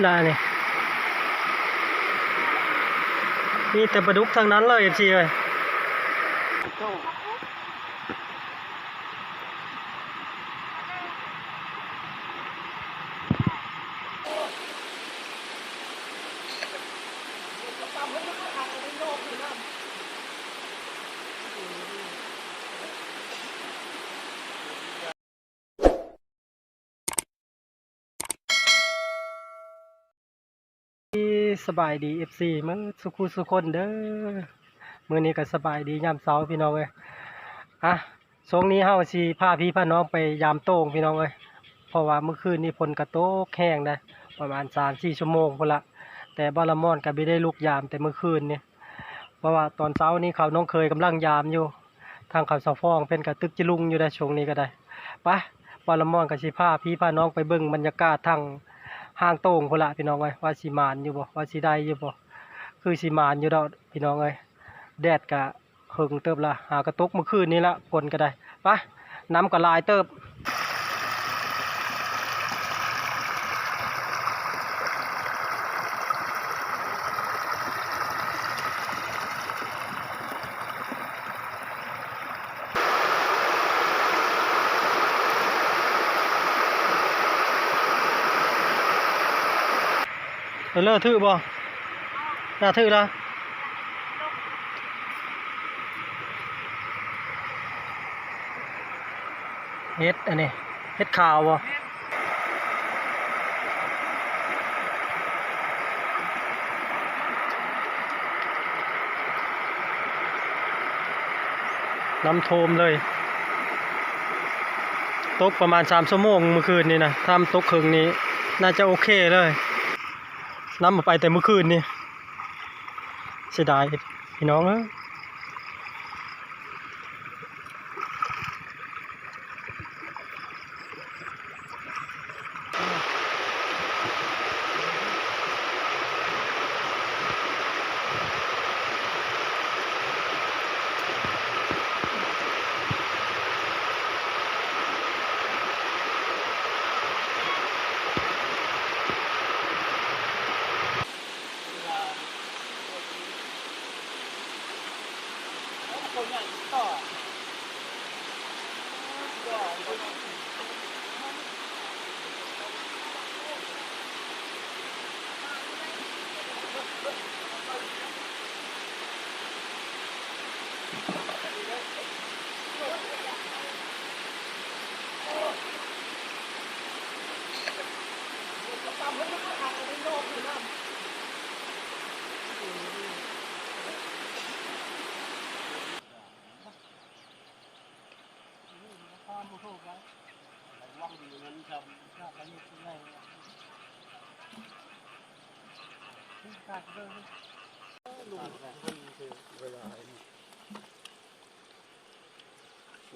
ลาเนี่ยมีแต่ปลาดุกทั้งนั้นเลยFCเลยสบายดี FC มื้อสุขุสุคนเด้อมื้อนี้ก็สบายดียามเช้าพี่น้องเอ้ยอ่ะช่วงนี้เฮาสิพาพี่พาน้องไปยามโต่งพี่น้องเอ้ยเพราะว่าเมื่อคืนนี้ฝนก็ตกแห้งนะประมาณ 3-4 ชั่วโมงพุ่นละแต่บ่ละม่อนก็บ่ได้ลุกยามแต่เมื่อคืนนี่เพราะว่าตอนเช้านี้เขาน้องเคยกำลังยามอยู่ทางเขาเสาฟ้องเพิ่นก็ตึกจิลุงอยู่ได้ช่วงนี้ก็ได้ไปบ่ละม่อนก็สิพาพี่พาน้องไปเบิ่งบรรยากาศทางห้างโต่งพุ่นละพี่น้องเอ้ยว่าสิมานอยู่บ่ว่าสิได้อยู่บ่คือสิมานอยู่ดอกพี่น้องเอ้ยแดดก็หึงเติบละหากระตกเมื่อคืนนี้ละฝนก็ได้ไปน้ำก็หลายเติบเลิกถือบ่น่าถือละเฮ็ดอันนี้เฮ็ดขาวบ่น้ำโทมเลยตกประมาณ3 ชั่วโมงเมื่อคืนนี้นะถ้าตกครึ่งนี้น่าจะโอเคเลยน้ำมาไปแต่เมื่อคืนนี้เสียดายพี่น้องเอ้ย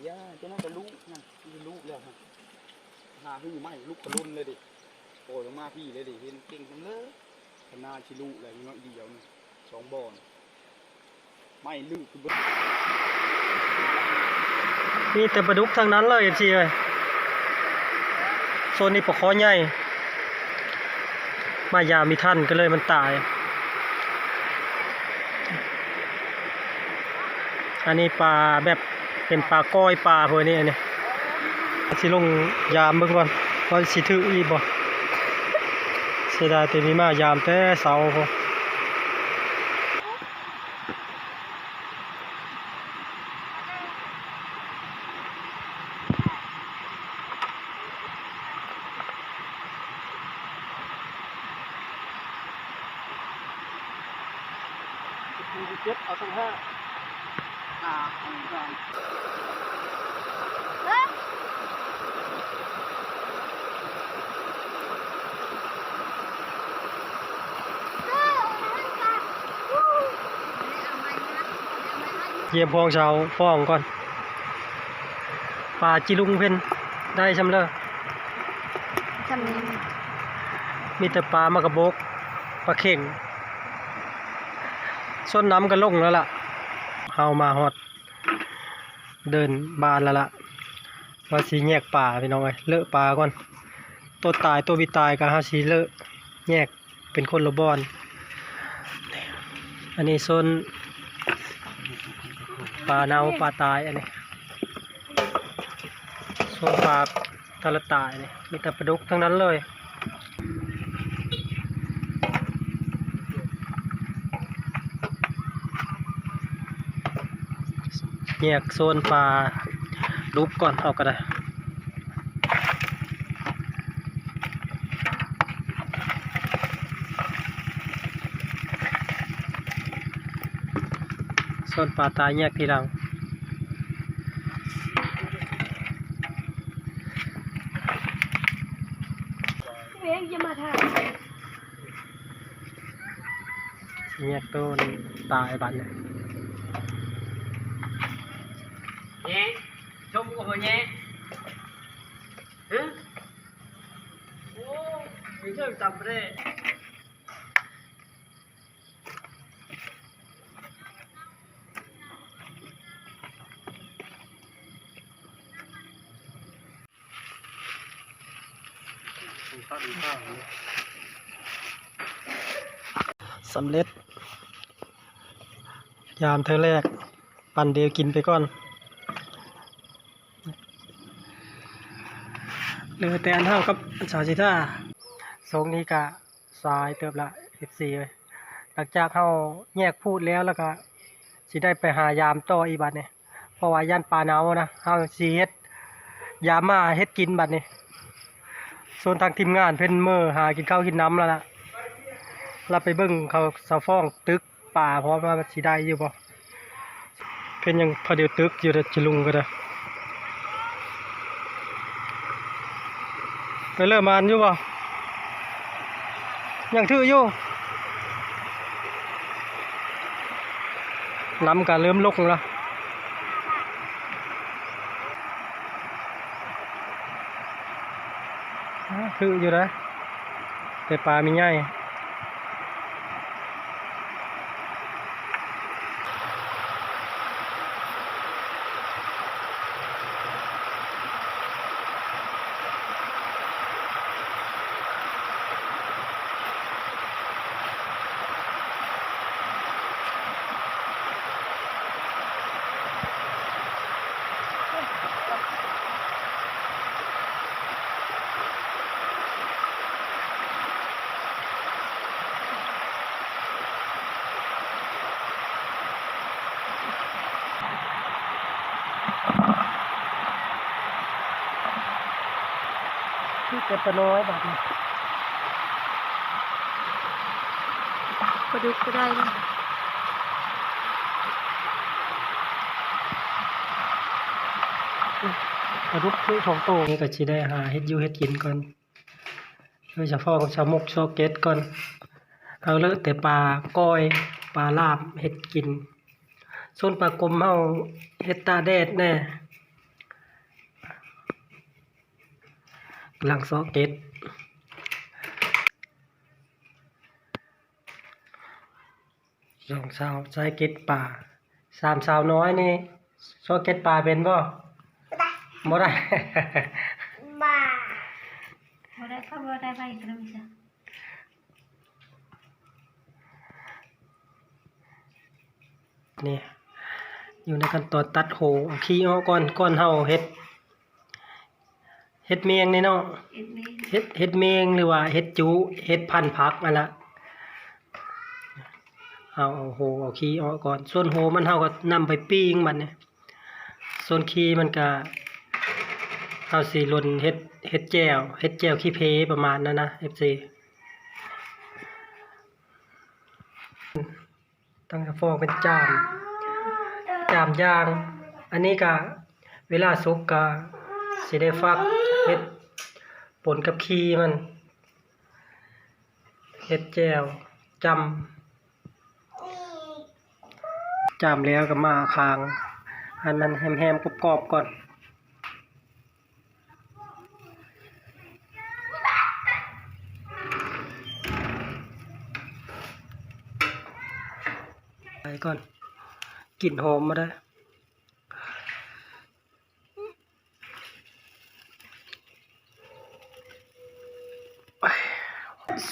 ย่าจะน่าจะลูกนะจะลูกแล้วฮะหาพี่ไม่ลูกกระลุนเลยดิโอ้ลงมาพี่เลยดิเห็นเก่งจังเลยขนาดชิลูอะไรน้อยเดียวนี่2 บ่อนไม่ลูกคือมีแต่ปลาดุกทั้งนั้นเลยFCเลยโซนนี้ปลาคอใหญ่มายามมีท่านก็เลยมันตายอันนี้ปลาแบบเป็นปลาก้อยปลาพวกนี้อันนี้สิลงยามเบิ่งก่อนว่าสิถืออีบ่เสียดายแต่มีมายามแต่เสาพอเจ็บเอาทั้ง5เยี่ยมพองชาวฟ้องก่อนปลาจิลุงเพ่นได้ชำเลอมีแต่ปลามากระบกปลาเข่งส้นน้ำก็ลงแล้วล่ะเฮามาฮอดเดินบานแล้วล่ะว่าสีแยกป่าพี่น้องเอ้ยเลอะปลาก่อนตัวตายตัวบิตายก็เฮาสีเลอะ แยกเป็นคนละบอนอันนี้โซนปลาเน่าปลาตายอันนี้โซนปลาตะละตายนี่มีแต่ปลาดุกทั้งนั้นเลยแยกโซนปลาดุกก่อนเอาก็ได้โซนปลาตายแยกทีหลังเลี้ยงจะมาทาน แยกต้นตายบัดเนี่ยชมกูเหรอฮะโอ้ยเรื่องจำไม่ได้สำเร็จยามเธอแรกปั่นเดียวกินไปก่อนเหลือแต่อันเท่ากับสาวชิท่าทรงนี้กะสายเติบละ14เลยหลังจากเขาแยกพูดแล้วก็สิได้ไปหายามต่ออีบัดเนี่ยเพราะว่าย่านปลาเนานะเขาสิเฮ็ดยามมาเฮ็ดกินบัดนี่ส่วนทางทีมงานเพิ่นเมื่อหากินข้าวกินน้ำแล้วล่ะเราไปเบิ่งเขาสะฟ้องตึกป่าเพราะว่าสิได้อยู่บ่เพิ่นยังพอเดียวตึกอยู่เด้อจิลุงก็ได้ไปเริ่มมานอยู่บ่ยังถืออยู่น้ำก็เริ่มลงแล้วถืออยู่นะแต่ปลามีง่ายที่เก็บปลาน้อยแบบนี้ ปลาดุกก็ได้นะ ปลาดุกคือของโตนี่ก็สิได้หาเฮ็ดอยู่เฮ็ดกินก่อนโดยเฉพาะของชาวมกชาวเก็ตก่อนเอาเลอะแต่ปลาก้อยปลาลาบเฮ็ดกินส่วนปลากรมเฮาเฮ็ดตาแดดแน่หลังซอเก็ตสองสาวใส่เก็ตปลาสามสาวน้อยนี่ซอเก็ตปลาเป็นบ่บ่ได้ บ้าบ่ได้ก็บ่ได้ไปกระมิจ้ะ นี่อยู่ในขั้นตอนตัดโหเอาขี้ออกก่อนเฮาเฮ็ดเมงนี่เนาะ เอ็ดนี้ เฮ็ดเมงหรือว่าเฮ็ดจุเฮ็ดพันธุ์ผักนั่นล่ะเอาโหเอาขี้ออกก่อนส่วนโหมันเฮาก็นำไปปิ้งมันเนี่ยส่วนขี้มันก็เฮาสิลนเฮ็ดแจ่วขี้เพประมาณนั้นนะ FC ตั้งแต่ฟองเป็นจามยาง อันนี้ก็เวลาสุกก็สิได้ฟักเฮ็ดปนกับขี้มันเฮ็ดแจ่วจำแล้วก็มาคางให้มันแฮมๆกรอบๆก่อนไปก่อนกลิ่นหอมมาได้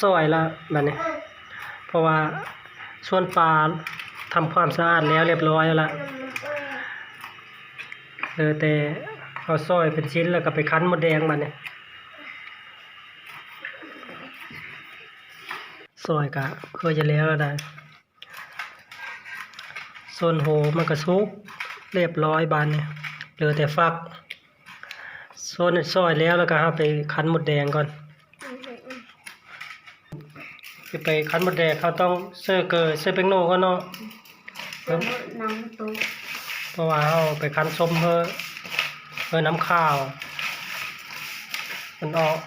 ซอยละบัดนี้เพราะว่าส่วนปลาทำความสะอาดแล้วเรียบร้อยแล้วล่ะแต่เอาซอยเป็นชิ้นแล้วก็ไปคั้นมดแดงบัดนี้ซอยก็คือจะแล้วได้ส่วนโหมันก็สุกเรียบร้อยบัดนี้เหลือแต่ฟักส่วนซอยแล้วก็เอาไปคั้นมดแดงก่อนไปคั้นมดแดงเขาต้องเสื้อเกลือเสื้อแป้งโน่ก่อนเนาะ น้ำตุ๊ก เพราะว่าเอาไปคั้นส้มเพื่อน้ำข้าวมันออก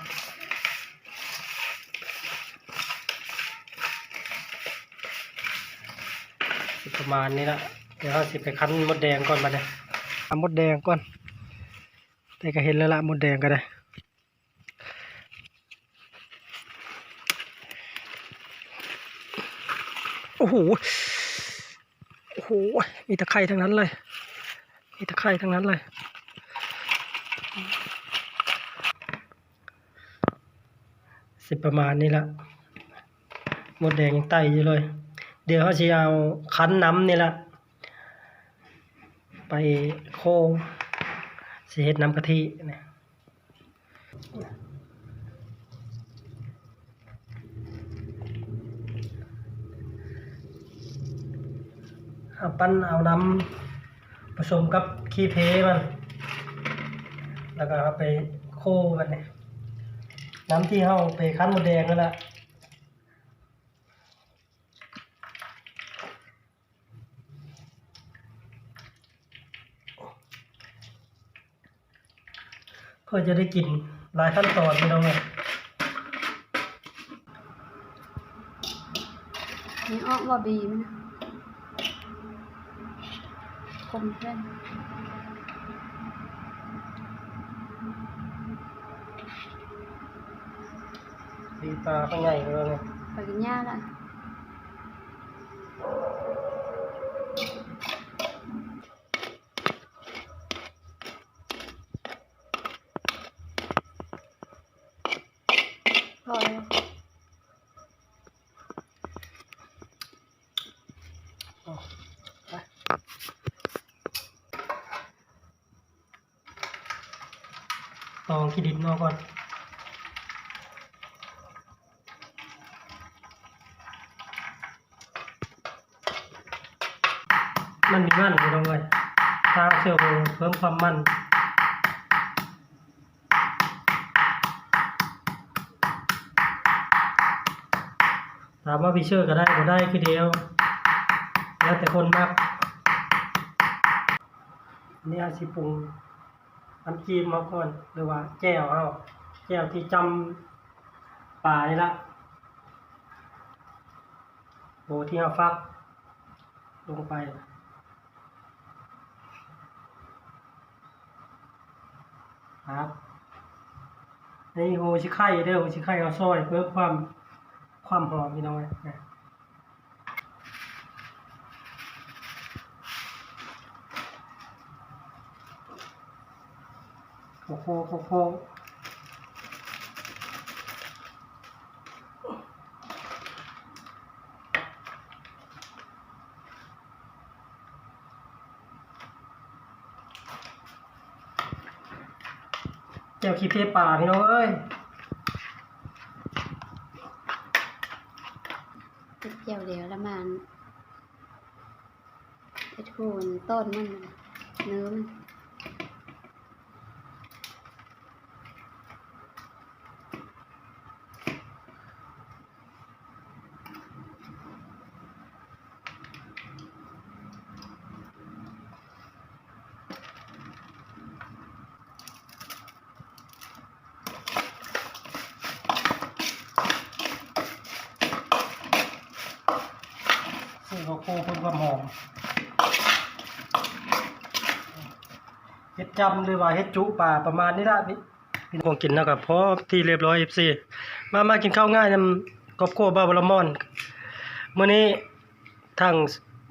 ประมาณนี้ละเดี๋ยวเราสิไปคั้นมดแดงก่อนมาเลยทำมดแดงก่อนแต่ก็เห็นแล้วละมดแดงก็ได้โอ้โหโอ้โหมีตะไคร่ทั้งนั้นเลยมีตะไคร่ทั้งนั้นเลยสิประมาณนี้ละมดแดงยังไต่อยู่เลยเดี๋ยวเขาจะเอาคั้นน้ำนี่ละไปโคสิเฮ็ดน้ำกะทิเนี่ยเอาปั้นเอาน้ำผสมกับขี้เพมันแล้วก็เอาไปโคกันเนี่ยน้ำที่เขาไปคั้นมดแดงนั่นแหละเพื่อจะได้กินหลายขั้นตอนไม่ต้องเลย นี่อ้อว่าบีมนะคมเพื่อน ดีปลาข้างในเลยไง ไปกินหญ้าละพอแล้ว ลองขี้ดินออกก่อนมันมีมันอยู่ตรงเลยถ้าเชื่อผมเพิ่มความมันถามว่าพี่เชื่อก็ได้ก็ได้คือเดียวแล้วแต่คนมักนี่อาชิปรุงน้ำจิ้มมาก่อนหรือว่าแจ่วเอาแจ่วที่จำปลานี่ละโหที่เอาฟักลงไปครับนี่โหชิไข่เด้อโหชิไข่เอาซอยเพื่อความหอมพี่น้องนะโคแจ่วขี้เพป่าพี่น้องเอ้ย เจียวเดียวละมันไอ้ทูนต้นมันเนื้อมันซึ่งโคเพิ่มความหอมเฮ็ดจำหรือว่าเฮ็ดจุป่าประมาณนี้ละพี่น้องกินแล้วกับพอที่เรียบร้อย FC มากินข้าวง่ายนำครอบครัวบ้าวละม่อนมื้อนี้ทาง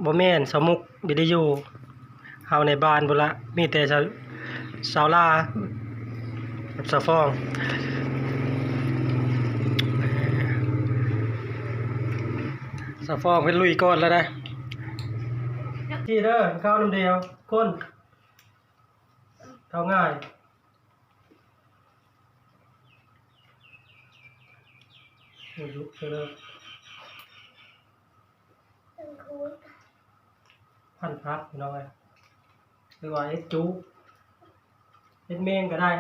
บ่แม่นสมุกบ่ได้อยู่เฮาในบ้านพุ่นละมีแต่สาวลากับสาวฟอง สะฟองเป็นลุยก่อนแล้วนะที่เด้อข้าวน้ำเดียวคนเข้าง่ายยุบเลยพันพักพี่น้องเลยหรือว่าเอ็ดจูเอ็ดเมงก็ได้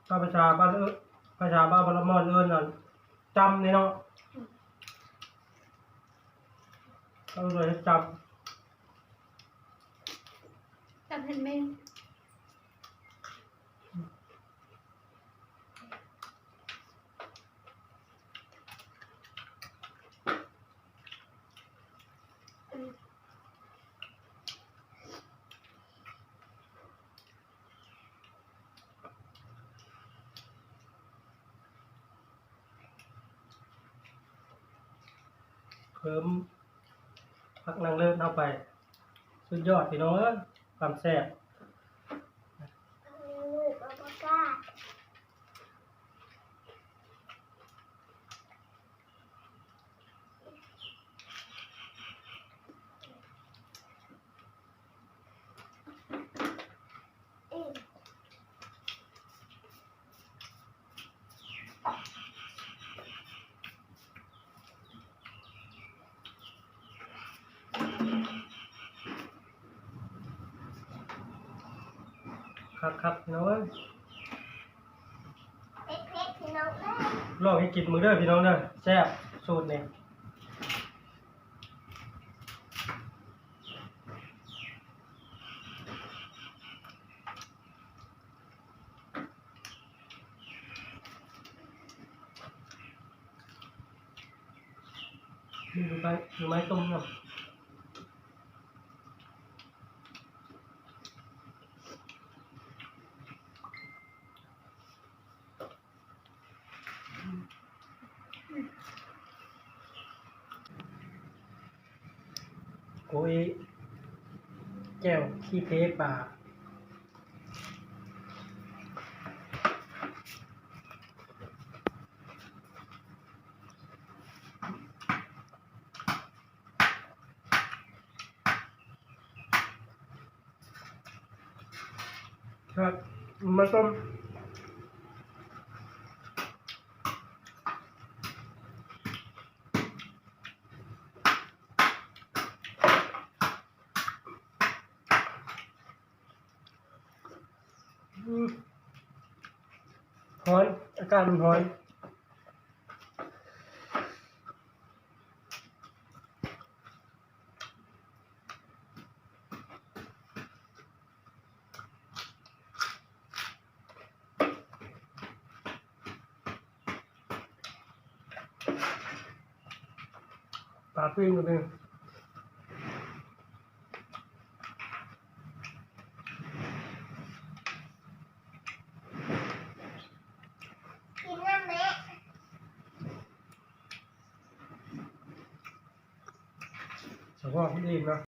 ถ้าประชาบ้านประชาบ้านบรมอนเอิญน่ะจำนี่เนาะต้องเลยจำ จำเห็นไหมเพิ่มพักนางเลิศเข้าไปสุดยอดพี่น้องเอ้ยความแซ่บครับพี่น้องเอ้ยลองให้กินมือเด้อพี่น้องเด้อแซ่บสูตรนี่มีหรือไม้ต้มเนาะโอ้ยแก้วขี้เพปลาครับมาต้มร้อนอากาศมันร้อนปลาปิ้งก็เป็นเฉพาะที่ดีนะ